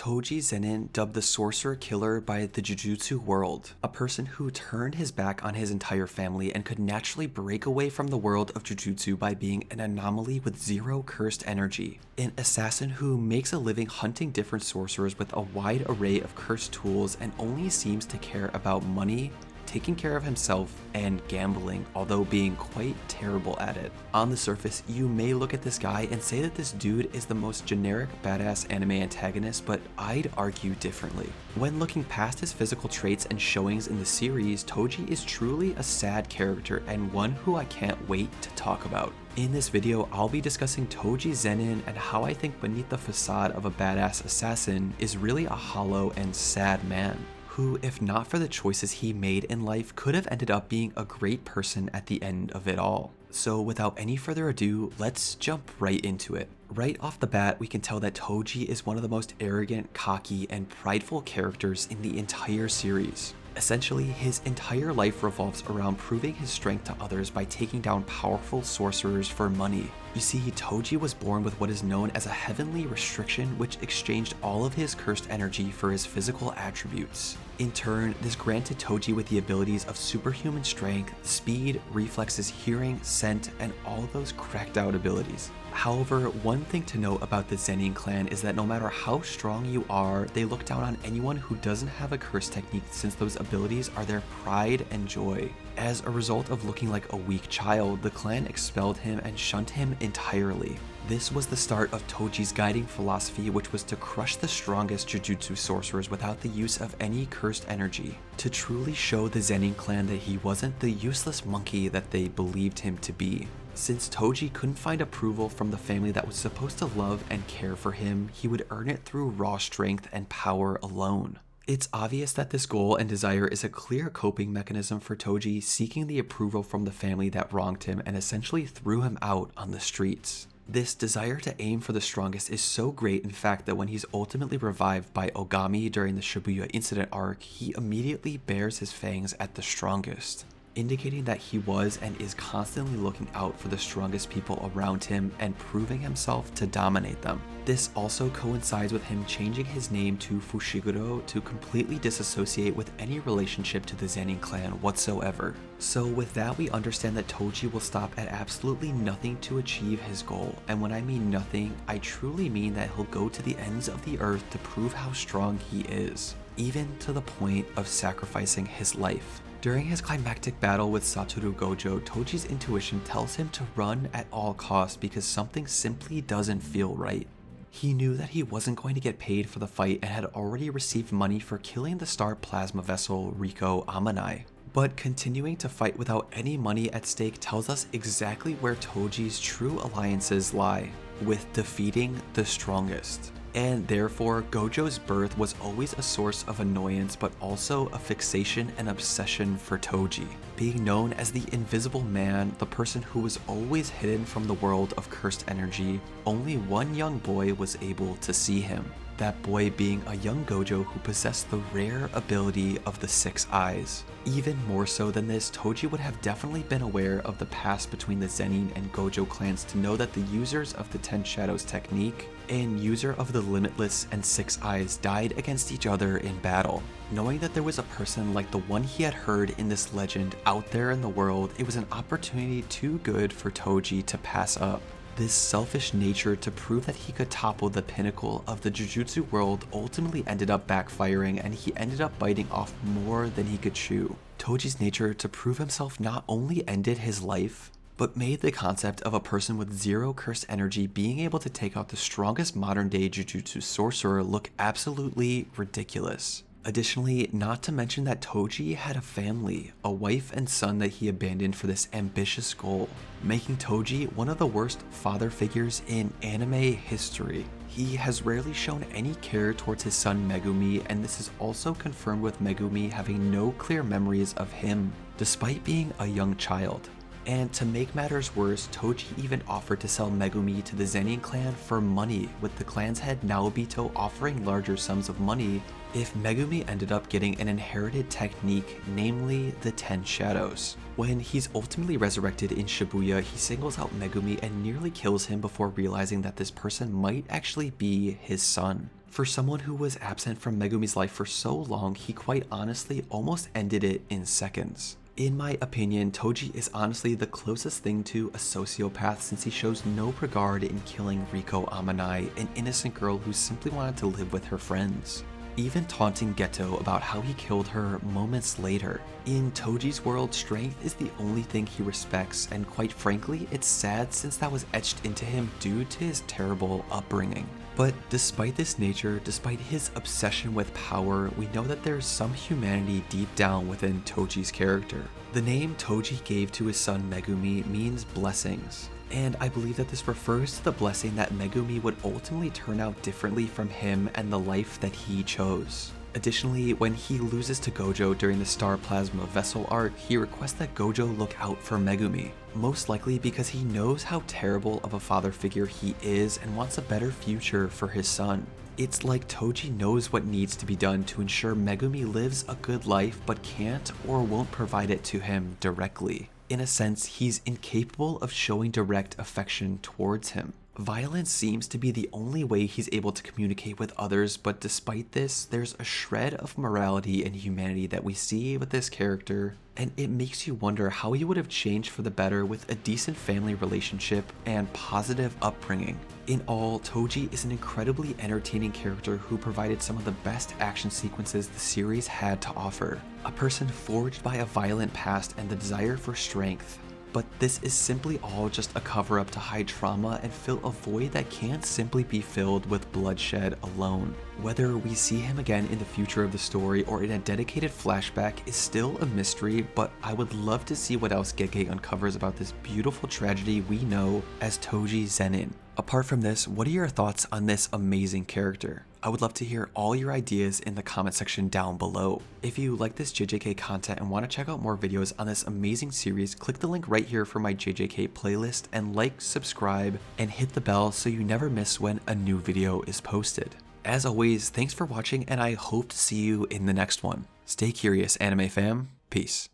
Toji Zenin, dubbed the Sorcerer Killer by the Jujutsu world, a person who turned his back on his entire family and could naturally break away from the world of Jujutsu by being an anomaly with zero cursed energy. An assassin who makes a living hunting different sorcerers with a wide array of cursed tools and only seems to care about money, taking care of himself, and gambling, although being quite terrible at it. On the surface, you may look at this guy and say that this dude is the most generic badass anime antagonist, but I'd argue differently. When looking past his physical traits and showings in the series, Toji is truly a sad character and one who I can't wait to talk about. In this video, I'll be discussing Toji Zenin and how I think beneath the facade of a badass assassin is really a hollow and sad man, who, if not for the choices he made in life, could have ended up being a great person at the end of it all. So without any further ado, let's jump right into it. Right off the bat, we can tell that Toji is one of the most arrogant, cocky, and prideful characters in the entire series. Essentially, his entire life revolves around proving his strength to others by taking down powerful sorcerers for money. You see, Toji was born with what is known as a heavenly restriction, which exchanged all of his cursed energy for his physical attributes. In turn, this granted Toji with the abilities of superhuman strength, speed, reflexes, hearing, scent, and all those cracked out abilities. However, one thing to note about the Zenin clan is that no matter how strong you are, they look down on anyone who doesn't have a curse technique, since those abilities are their pride and joy. As a result of looking like a weak child, the clan expelled him and shunned him entirely. This was the start of Toji's guiding philosophy, which was to crush the strongest Jujutsu sorcerers without the use of any cursed energy, to truly show the Zenin clan that he wasn't the useless monkey that they believed him to be. Since Toji couldn't find approval from the family that was supposed to love and care for him, he would earn it through raw strength and power alone. It's obvious that this goal and desire is a clear coping mechanism for Toji, seeking the approval from the family that wronged him and essentially threw him out on the streets. This desire to aim for the strongest is so great, in fact, that when he's ultimately revived by Ogami during the Shibuya incident arc, he immediately bares his fangs at the strongest, indicating that he was and is constantly looking out for the strongest people around him and proving himself to dominate them. This also coincides with him changing his name to Fushiguro to completely disassociate with any relationship to the Zenin clan whatsoever. So with that, we understand that Toji will stop at absolutely nothing to achieve his goal, and when I mean nothing, I truly mean that he'll go to the ends of the earth to prove how strong he is, even to the point of sacrificing his life. During his climactic battle with Satoru Gojo, Toji's intuition tells him to run at all costs because something simply doesn't feel right. He knew that he wasn't going to get paid for the fight and had already received money for killing the star plasma vessel Riko Amanai. But continuing to fight without any money at stake tells us exactly where Toji's true alliances lie, with defeating the strongest. And therefore, Gojo's birth was always a source of annoyance, but also a fixation and obsession for Toji. Being known as the Invisible Man, the person who was always hidden from the world of cursed energy, only one young boy was able to see him. That boy being a young Gojo who possessed the rare ability of the 6 eyes. Even more so than this, Toji would have definitely been aware of the past between the Zenin and Gojo clans to know that the users of the 10 Shadows technique and user of the Limitless and 6 Eyes died against each other in battle. Knowing that there was a person like the one he had heard in this legend out there in the world, it was an opportunity too good for Toji to pass up. This selfish nature to prove that he could topple the pinnacle of the Jujutsu world ultimately ended up backfiring, and he ended up biting off more than he could chew. Toji's nature to prove himself not only ended his life, but made the concept of a person with zero cursed energy being able to take out the strongest modern day Jujutsu sorcerer look absolutely ridiculous. Additionally, not to mention that Toji had a family, a wife and son that he abandoned for this ambitious goal, making Toji one of the worst father figures in anime history. He has rarely shown any care towards his son Megumi, and this is also confirmed with Megumi having no clear memories of him, despite being a young child. And to make matters worse, Toji even offered to sell Megumi to the Zenin clan for money, with the clan's head Naobito offering larger sums of money if Megumi ended up getting an inherited technique, namely the 10 Shadows. When he's ultimately resurrected in Shibuya, he singles out Megumi and nearly kills him before realizing that this person might actually be his son. For someone who was absent from Megumi's life for so long, he quite honestly almost ended it in seconds. In my opinion, Toji is honestly the closest thing to a sociopath since he shows no regard in killing Riko Amanai, an innocent girl who simply wanted to live with her friends, even taunting Geto about how he killed her moments later. In Toji's world, strength is the only thing he respects, and quite frankly, it's sad since that was etched into him due to his terrible upbringing. But despite this nature, despite his obsession with power, we know that there's some humanity deep down within Toji's character. The name Toji gave to his son Megumi means blessings, and I believe that this refers to the blessing that Megumi would ultimately turn out differently from him and the life that he chose. Additionally, when he loses to Gojo during the Star Plasma Vessel arc, he requests that Gojo look out for Megumi, most likely because he knows how terrible of a father figure he is and wants a better future for his son. It's like Toji knows what needs to be done to ensure Megumi lives a good life but can't or won't provide it to him directly. In a sense, he's incapable of showing direct affection towards him. Violence seems to be the only way he's able to communicate with others, but despite this, there's a shred of morality and humanity that we see with this character, and it makes you wonder how he would have changed for the better with a decent family relationship and positive upbringing. In all, Toji is an incredibly entertaining character who provided some of the best action sequences the series had to offer. A person forged by a violent past and the desire for strength. But this is simply all just a cover-up to hide trauma and fill a void that can't simply be filled with bloodshed alone. Whether we see him again in the future of the story or in a dedicated flashback is still a mystery, but I would love to see what else JJK uncovers about this beautiful tragedy we know as Toji Zenin. Apart from this, what are your thoughts on this amazing character? I would love to hear all your ideas in the comment section down below. If you like this JJK content and want to check out more videos on this amazing series, click the link right here for my JJK playlist and like, subscribe, and hit the bell so you never miss when a new video is posted. As always, thanks for watching and I hope to see you in the next one. Stay curious, anime fam. Peace.